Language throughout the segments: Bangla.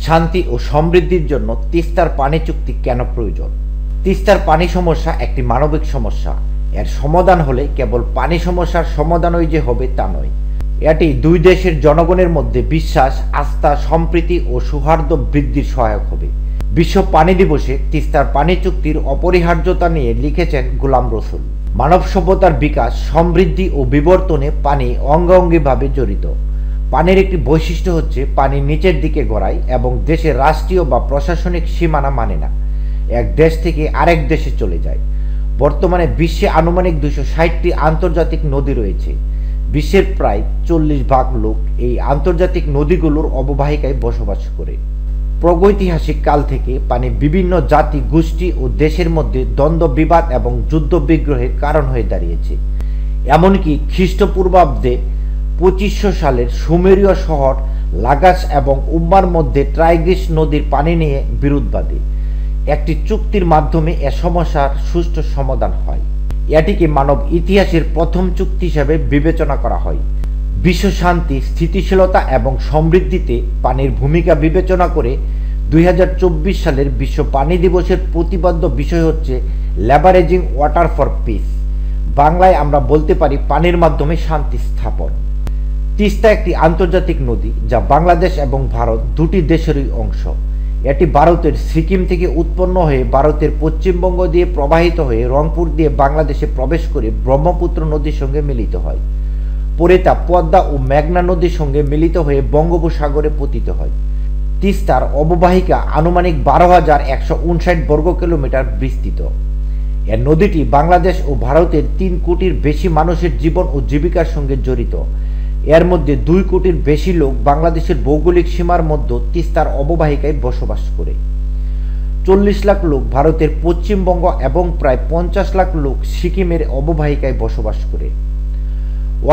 শান্তি ও সমৃদ্ধির জন্য তিস্তার পানি চুক্তি কেন প্রয়োজন? তিস্তার পানি সমস্যা একটি মানবিক সমস্যা। এর সমাধান হলে কেবল পানি সমস্যার সমাধানই যে হবে তা নয়, এটি দুই দেশের জনগণের মধ্যে বিশ্বাস, আস্থা, সম্প্রীতি ও সৌহার্দ্য বৃদ্ধির সহায়ক হবে। বিশ্ব পানি দিবসে তিস্তার পানি চুক্তির অপরিহার্যতা নিয়ে লিখেছেন গোলাম রসুল। মানব সভ্যতার বিকাশ, সমৃদ্ধি ও বিবর্তনে পানি অঙ্গাঙ্গিভাবে জড়িত। পানির একটি বৈশিষ্ট্য হচ্ছে পানি নিচের দিকে গড়ায় এবং দেশের রাষ্ট্রীয় বা প্রশাসনিক সীমানা মানে না, এক দেশ থেকে আরেক দেশে চলে যায়। বর্তমানে বিশ্বে আনুমানিক 260টি আন্তর্জাতিক নদী রয়েছে। বিশ্বের প্রায় 40% লোক এই আন্তর্জাতিক নদীগুলোর অববাহিকায় বসবাস করে। প্রাগৈতিহাসিক কাল থেকে পানি বিভিন্ন জাতি, গোষ্ঠী ও দেশের মধ্যে দ্বন্দ্ব, বিবাদ এবং যুদ্ধ বিগ্রহের কারণ হয়ে দাঁড়িয়েছে। এমনকি খ্রিস্টপূর্বাব্দে 2500 সালের সুমেরীয় শহর লাগাস এবং উম্মার মধ্যে টাইগ্রিস নদীর পানি নিয়ে বিরোধ বাধে। একটি চুক্তির মাধ্যমে এ সমস্যার সুষ্ঠু সমাধান হয়। এটিকে মানব ইতিহাসের প্রথম চুক্তি হিসেবে বিবেচনা করা হয়। বিশ্ব শান্তি, স্থিতিশীলতা এবং সমৃদ্ধিতে পানির ভূমিকা বিবেচনা করে 2024 সালের বিশ্ব পানি দিবসের প্রতিপাদ্য বিষয় হচ্ছে লেভারেজিং ওয়াটার ফর পিস। বাংলায় আমরা বলতে পারি পানির মাধ্যমে শান্তি স্থাপন। তিস্তা একটি আন্তর্জাতিক নদী যা বাংলাদেশ এবং ভারত দুটি দেশেরই অংশ। এটি ভারতের সিকিম থেকে উৎপন্ন হয়ে ভারতের পশ্চিমবঙ্গ দিয়ে প্রবাহিত হয়ে রংপুর দিয়ে বাংলাদেশে প্রবেশ করে ব্রহ্মপুত্র নদীর সঙ্গে মিলিত হয়। পরে তা পদ্মা ও মেঘনা নদীর সঙ্গে মিলিত হয়ে বঙ্গোপসাগরে পতিত হয়। তিস্তার অববাহিকা আনুমানিক 12,159 বর্গ কিলোমিটার বিস্তৃত। এর নদীটি বাংলাদেশ ও ভারতের 3 কোটির বেশি মানুষের জীবন ও জীবিকার সঙ্গে জড়িত। এর মধ্যে 2 কোটির বেশি লোক বাংলাদেশের ভৌগোলিক সীমার মধ্যে তিস্তার অববাহিকায় বসবাস করে। 40 লাখ লোক ভারতের পশ্চিমবঙ্গ এবং প্রায় 50 লাখ লোক সিকিমের অববাহিকায় বসবাস করে।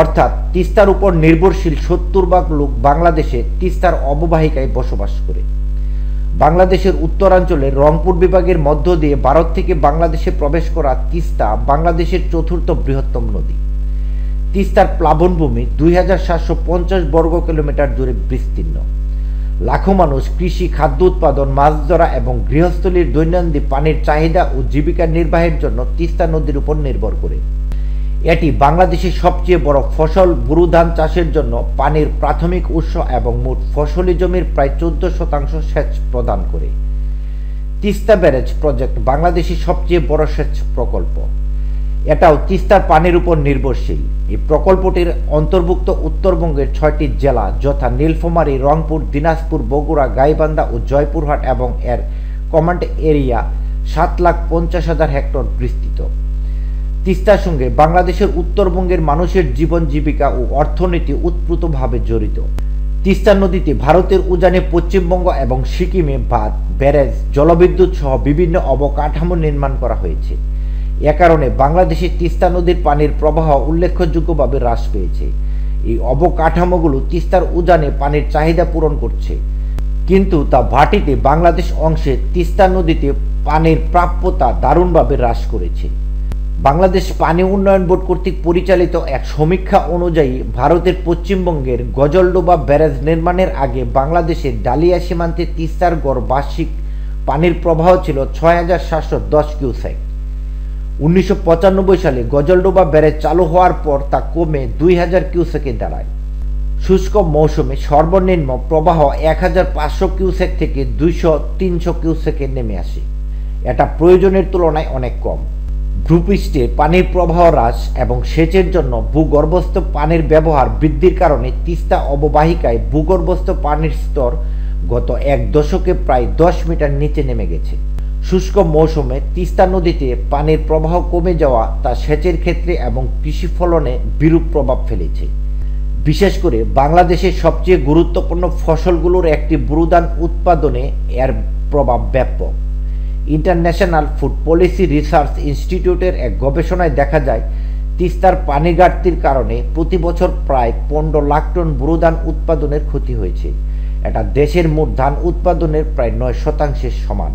অর্থাৎ তিস্তার উপর নির্ভরশীল 70% লোক বাংলাদেশে তিস্তার অববাহিকায় বসবাস করে। বাংলাদেশের উত্তরাঞ্চলের রংপুর বিভাগের মধ্য দিয়ে ভারত থেকে বাংলাদেশে প্রবেশ করা তিস্তা বাংলাদেশের 4র্থ বৃহত্তম নদী। তিস্তার প্লাবনভূমি 2750 বর্গ কিলোমিটার জুড়ে বিস্তীর্ণ। লাখো মানুষ কৃষি, খাদ্য উৎপাদন, মাছ ধরা এবং গৃহস্থলীর দৈনন্দিন পানির চাহিদা ও জীবিকা নির্বাহের জন্য তিস্তা নদীর উপর নির্ভর করে। এটি বাংলাদেশের সবচেয়ে বড় ফসল বোরো ধান চাষের জন্য পানির প্রাথমিক উৎস এবং মোট ফসলি জমির প্রায় 14% সেচ প্রদান করে। তিস্তা ব্যারেজ প্রজেক্ট বাংলাদেশের সবচেয়ে বড় সেচ প্রকল্প। এটাও তিস্তার পানির উপর নির্ভরশীল। এই প্রকল্পটির অন্তর্ভুক্ত উত্তরবঙ্গের 6টি জেলা যথা নীলফামারী, রংপুর, দিনাজপুর, বগুড়া, গাইবান্ধা ও জয়পুরহাট এবং এর কমান্ড এরিয়া 7,50,000 হেক্টর বিস্তৃত। তিস্তার সঙ্গে বাংলাদেশের উত্তরবঙ্গের মানুষের জীবন জীবিকা ও অর্থনীতি ওতপ্রোতভাবে জড়িত। তিস্তা নদীতে ভারতের উজানে পশ্চিমবঙ্গ এবং সিকিমে বাঁধ, ব্যারেজ, জলবিদ্যুৎ সহ বিভিন্ন অবকাঠামো নির্মাণ করা হয়েছে। এ কারণে বাংলাদেশের তিস্তা নদীর পানির প্রবাহ উল্লেখযোগ্যভাবে হ্রাস পেয়েছে। এই অবকাঠামোগুলো তিস্তার উজানে পানির চাহিদা পূরণ করছে, কিন্তু তা ভাটিতে বাংলাদেশ অংশে তিস্তা নদীতে পানির প্রাপ্যতা দারুণভাবে হ্রাস করেছে। বাংলাদেশ পানি উন্নয়ন বোর্ড কর্তৃক পরিচালিত এক সমীক্ষা অনুযায়ী ভারতের পশ্চিমবঙ্গের গজলডোবা ব্যারেজ নির্মাণের আগে বাংলাদেশের ডালিয়া সীমান্তে তিস্তার গড় বার্ষিক পানির প্রবাহ ছিল 6,710 কিউসেক। 1995 সালে গজলডোবা ব্যারেজ চালু হওয়ার পর তা কমে 2,000 কিউসেকে দাঁড়ায়। শুষ্ক মৌসুমে সর্বনিম্ন প্রবাহ 1,500 কিউসেক থেকে 200-300 কিউসেকে নেমে আসে। এটা প্রয়োজনের তুলনায় অনেক কম। ভূপৃষ্ঠে পানির প্রবাহ হ্রাস এবং সেচের জন্য ভূগর্ভস্থ পানির ব্যবহার বৃদ্ধির কারণে তিস্তা অববাহিকায় ভূগর্ভস্থ পানির স্তর গত 1 দশকে প্রায় 10 মিটার নিচে নেমে গেছে। শুষ্ক মৌসুমে তিস্তা নদীতে পানির প্রবাহ কমে যাওয়া তা সেচের ক্ষেত্রে এবং কৃষি ফলনে বিরূপ প্রভাব ফেলেছে। বিশেষ করে বাংলাদেশের সবচেয়ে গুরুত্বপূর্ণ ফসলগুলোর একটি বোরো ধান উৎপাদনে এর প্রভাব ব্যাপক। ইন্টারন্যাশনাল ফুড পলিসি রিসার্চ ইনস্টিটিউটের এক গবেষণায় দেখা যায় তিস্তার পানি ঘাটতির কারণে প্রতি বছর প্রায় 15 লাখ টন বোরো ধান উৎপাদনের ক্ষতি হয়েছে। এটা দেশের মোট ধান উৎপাদনের প্রায় 9% সমান।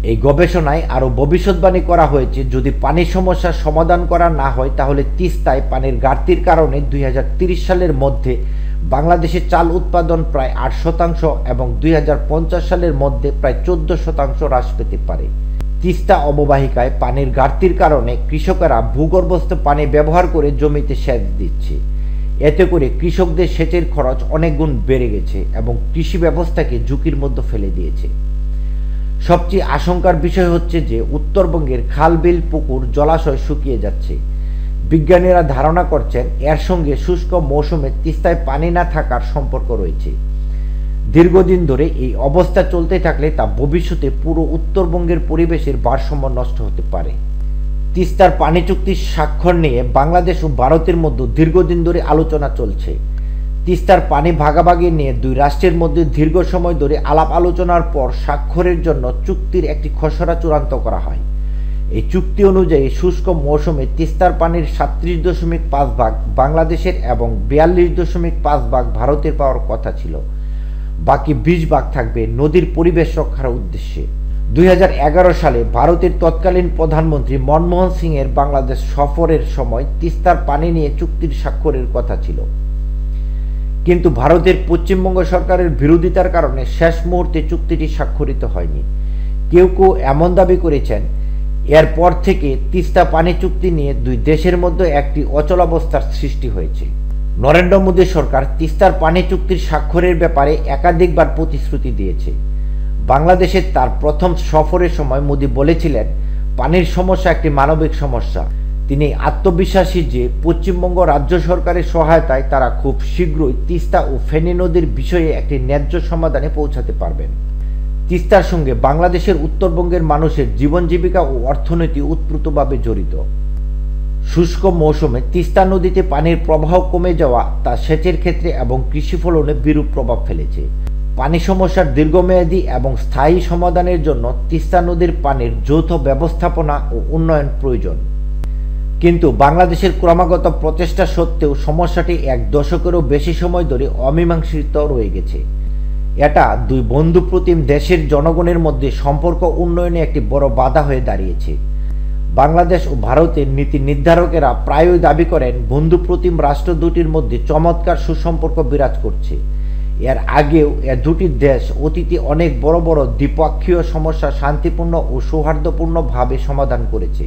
এই গবেষণায় আরও ভবিষ্যৎবাণী করা হয়েছে, যদি পানির সমস্যার সমাধান করা না হয় তাহলে তিস্তায় পানির ঘাটতির কারণে 2030 সালের মধ্যে বাংলাদেশে চাল উৎপাদন প্রায় 8% এবং 2050 সালের মধ্যে প্রায় 14% হ্রাস পেতে পারে। তিস্তা অববাহিকায় পানির ঘাটতির কারণে কৃষকেরা ভূগর্ভস্থ পানি ব্যবহার করে জমিতে সেচ দিচ্ছে। এতে করে কৃষকদের সেচের খরচ অনেক গুণ বেড়ে গেছে এবং কৃষি ব্যবস্থাকে ঝুঁকির মধ্যে ফেলে দিয়েছে। সবচেয়ে আশঙ্কার বিষয় হচ্ছে যে উত্তরবঙ্গের খাল, বিল, পুকুর, জলাশয় শুকিয়ে যাচ্ছে। বিজ্ঞানীরা ধারণা করছেন এর সঙ্গে শুষ্ক মৌসুমে তিস্তায় পানি না থাকার সম্পর্ক রয়েছে। দীর্ঘদিন ধরে এই অবস্থা চলতে থাকলে তা ভবিষ্যতে পুরো উত্তরবঙ্গের পরিবেশের ভারসাম্য নষ্ট হতে পারে। তিস্তার পানি চুক্তির স্বাক্ষর নিয়ে বাংলাদেশ ও ভারতের মধ্যে দীর্ঘদিন ধরে আলোচনা চলছে। তিস্তার পানি ভাগাভাগি নিয়ে দুই রাষ্ট্রের মধ্যে দীর্ঘ সময় ধরে আলাপ আলোচনার পর স্বাক্ষরের জন্য চুক্তির একটি খসড়া চূড়ান্ত করা হয়। এই চুক্তি অনুযায়ী শুষ্ক মৌসুমে তিস্তার পানির 37.5 ভাগ বাংলাদেশের এবং 42.5 ভাগ ভারতের পাওয়ার কথা ছিল। বাকি 20 ভাগ থাকবে নদীর পরিবেশ রক্ষার উদ্দেশ্যে। 2011 সালে ভারতের তৎকালীন প্রধানমন্ত্রী মনমোহন সিং এর বাংলাদেশ সফরের সময় তিস্তার পানি নিয়ে চুক্তির স্বাক্ষরের কথা ছিল, কিন্তু ভারতের পশ্চিমবঙ্গ সরকারের বিরোধিতার কারণে শেষ মুহূর্তে চুক্তিটি স্বাক্ষরিত হয়নি। কেউ কেউ এমন দাবি করেছেন এরপর থেকে তিস্তা পানি চুক্তি নিয়ে দুই দেশের মধ্যে একটি অচলাবস্থার সৃষ্টি হয়েছে। নরেন্দ্র মোদী সরকার তিস্তার পানি চুক্তির স্বাক্ষরের ব্যাপারে একাধিকবার প্রতিশ্রুতি দিয়েছে। বাংলাদেশের তার প্রথম সফরের সময় মোদী বলেছিলেন পানির সমস্যা একটি মানবিক সমস্যা। তিনি আত্মবিশ্বাসী যে পশ্চিমবঙ্গ রাজ্য সরকারের সহায়তায় তারা খুব শীঘ্রই তিস্তা ও ফেনী নদীর বিষয়ে একটি ন্যায্য সমাধানে পৌঁছাতে পারবেন। তিস্তার সঙ্গে বাংলাদেশের উত্তরবঙ্গের মানুষের জীবন জীবিকা ও অর্থনীতি ওতপ্রোতভাবে জড়িত। শুষ্ক মৌসুমে তিস্তা নদীতে পানির প্রবাহ কমে যাওয়া তা সেচের ক্ষেত্রে এবং কৃষি ফলনে বিরূপ প্রভাব ফেলেছে। পানি সমস্যার দীর্ঘমেয়াদী এবং স্থায়ী সমাধানের জন্য তিস্তা নদীর পানির যৌথ ব্যবস্থাপনা ও উন্নয়ন প্রয়োজন। কিন্তু বাংলাদেশের ক্রমাগত প্রচেষ্টা সত্ত্বেও সমস্যাটি এক দশকেরও বেশি সময় ধরে অমীমাংসিত রয়ে গেছে। এটা দুই বন্ধুপ্রতিম দেশের জনগণের মধ্যে সম্পর্ক উন্নয়নে একটি বড় বাধা হয়ে দাঁড়িয়েছে। বাংলাদেশ ও ভারতের নীতি নির্ধারকেরা প্রায়ই দাবি করেন বন্ধুপ্রতিম রাষ্ট্র দুটির মধ্যে চমৎকার সুসম্পর্ক বিরাজ করছে। এর আগেও এ দুটি দেশ অতীতে অনেক বড় বড় দ্বিপক্ষীয় সমস্যা শান্তিপূর্ণ ও সৌহার্দ্যপূর্ণভাবে সমাধান করেছে।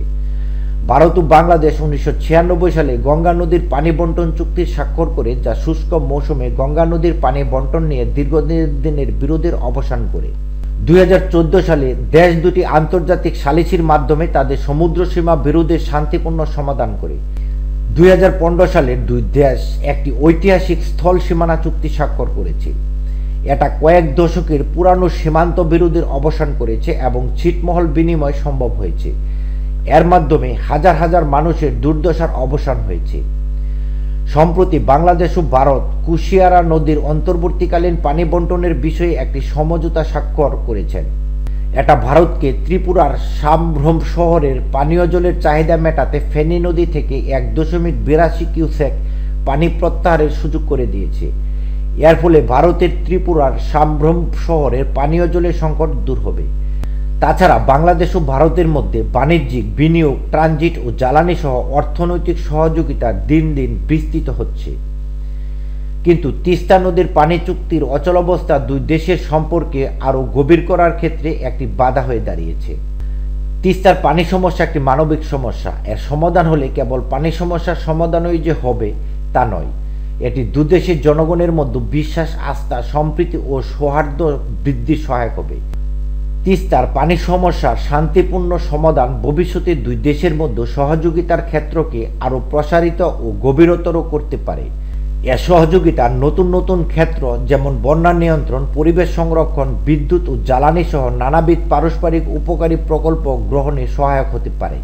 ভারত ও বাংলাদেশ 1996 সালে গঙ্গা নদীর পানি বন্টন চুক্তি স্বাক্ষর করে, যা শুষ্ক মৌসুমে গঙ্গা নদীর পানি বন্টন নিয়ে দীর্ঘদিনের বিরোধের অবসান করে। 2014 সালে দেশ দুটি আন্তর্জাতিক সালিসির মাধ্যমে তাদের সমুদ্র সীমা বিরোধের শান্তিপূর্ণ সমাধান করে। 2015 সালে দুই দেশ একটি ঐতিহাসিক স্থল সীমানা চুক্তি স্বাক্ষর করেছে। এটা কয়েক দশকের পুরানো সীমান্ত বিরোধের অবসান করেছে এবং ছিটমহল বিনিময় সম্ভব হয়েছে। এর মাধ্যমে হাজার হাজার মানুষের দুর্দশার অবসান হয়েছে। সম্প্রতি বাংলাদেশ ও ভারত কুশিয়ারা নদীর অন্তর্বর্তীকালীন পানি বন্টনের বিষয়ে একটি সমঝোতা স্বাক্ষর করেছেন। এটা ভারতকে ত্রিপুরার সাম্ভ্রম শহরের পানীয় জলের চাহিদা মেটাতে ফেনী নদী থেকে 1.82 কিউসেক পানি প্রত্যাহারের সুযোগ করে দিয়েছে। এর ফলে ভারতের ত্রিপুরার সাম্ভ্রম শহরের পানীয় জলের সংকট দূর হবে। তাছাড়া বাংলাদেশ ও ভারতের মধ্যে বাণিজ্যিক বিনিয়োগ, ট্রানজিট ও জ্বালানি সহ অর্থনৈতিক সহযোগিতা দিন দিন বিস্তৃত হচ্ছে। কিন্তু তিস্তা নদীর পানি চুক্তির অচলাবস্থা দুই দেশের সম্পর্কে আরও গভীর করার ক্ষেত্রে একটি বাধা হয়ে দাঁড়িয়েছে। তিস্তার পানি সমস্যা একটি মানবিক সমস্যা। এর সমাধান হলে কেবল পানি সমস্যার সমাধানই যে হবে তা নয়, এটি দুদেশের জনগণের মধ্যে বিশ্বাস, আস্থা, সম্প্রীতি ও সৌহার্দ্য বৃদ্ধির সহায়ক হবে। তিস্তার পানি সমস্যার শান্তিপূর্ণ সমাধান ভবিষ্যতে দুই দেশের মধ্যে সহযোগিতার ক্ষেত্রকে আরও প্রসারিত ও গভীরতর করতে পারে। এ সহযোগিতা নতুন নতুন ক্ষেত্র যেমন বন্যা নিয়ন্ত্রণ, পরিবেশ সংরক্ষণ, বিদ্যুৎ ও জ্বালানি সহ নানাবিধ পারস্পরিক উপকারী প্রকল্প গ্রহণে সহায়ক হতে পারে।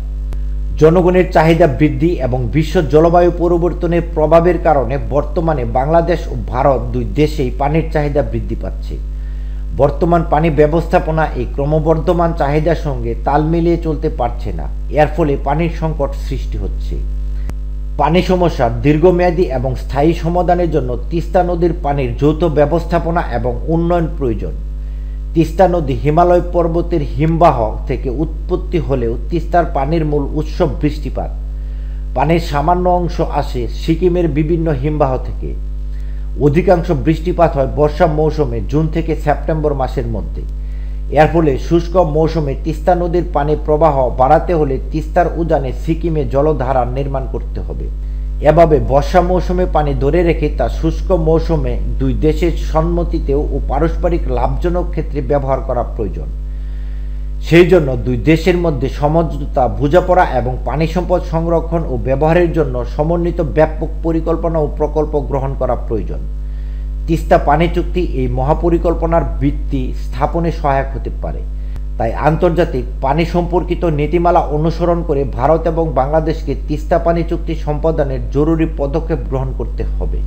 জনগণের চাহিদা বৃদ্ধি এবং বিশ্ব জলবায়ু পরিবর্তনের প্রভাবের কারণে বর্তমানে বাংলাদেশ ও ভারত দুই দেশেই পানির চাহিদা বৃদ্ধি পাচ্ছে। বর্তমান পানি ব্যবস্থাপনা এই ক্রমবর্ধমান চাহিদার সঙ্গে তাল মিলিয়ে চলতে পারছে না। এর ফলে পানির সংকট সৃষ্টি হচ্ছে। পানি সমস্যার দীর্ঘমেয়াদী এবং স্থায়ী সমাধানের জন্য তিস্তা নদীর পানির যৌথ ব্যবস্থাপনা এবং উন্নয়ন প্রয়োজন। তিস্তা নদী হিমালয় পর্বতের হিমবাহ থেকে উৎপত্তি হলেও তিস্তার পানির মূল উৎস বৃষ্টিপাত। পানির সামান্য অংশ আসে সিকিমের বিভিন্ন হিমবাহ থেকে। অধিকাংশ বৃষ্টিপাত হয় বর্ষা মৌসুমে জুন থেকে সেপ্টেম্বর মাসের মধ্যে। এর ফলে শুষ্ক মৌসুমে তিস্তা নদীর পানি প্রবাহ বাড়াতে হলে তিস্তার উজানে সিকিমে জলধারা নির্মাণ করতে হবে। এভাবে বর্ষা মৌসুমে পানি ধরে রেখে তা শুষ্ক মৌসুমে দুই দেশের সম্মতিতেও ও পারস্পরিক লাভজনক ক্ষেত্রে ব্যবহার করা প্রয়োজন। সেই জন্য দুই দেশের মধ্যে সমঝোতা, বোঝাপড়া এবং পানি সম্পদ সংরক্ষণ ও ব্যবহারের জন্য সমন্বিত ব্যাপক পরিকল্পনা ও প্রকল্প গ্রহণ করা প্রয়োজন। তিস্তা পানি চুক্তি এই মহাপরিকল্পনার ভিত্তি স্থাপনে সহায়ক হতে পারে। তাই আন্তর্জাতিক পানি সম্পর্কিত নীতিমালা অনুসরণ করে ভারত এবং বাংলাদেশকে তিস্তা পানি চুক্তি সম্পাদনের জরুরি পদক্ষেপ গ্রহণ করতে হবে।